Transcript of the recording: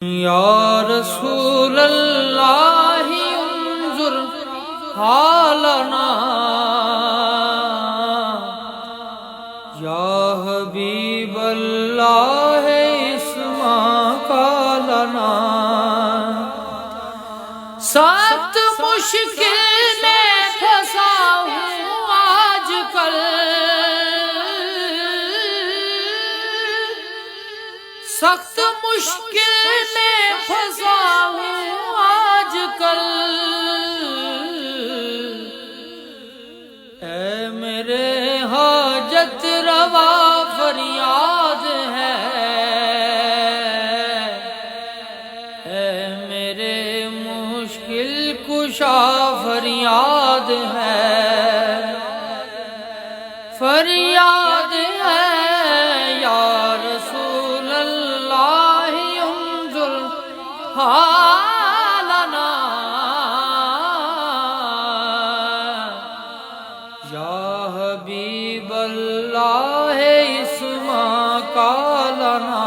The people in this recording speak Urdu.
یا رسول اللہ انظر حالنا، یا حبیب اللہ اسمع قالنا۔ سخت مشکل میں پھنسا ہوں آج کل، سخت مشکل میں پھنسا ہوں آج کل، اے میرے حاجت روا فریاد ہے، اے میرے مشکل کشا فریاد ہے، فریاد ہے۔ یا رسول اللہ انظر حالنا، یا حبیب اللہ اسمع قالنا۔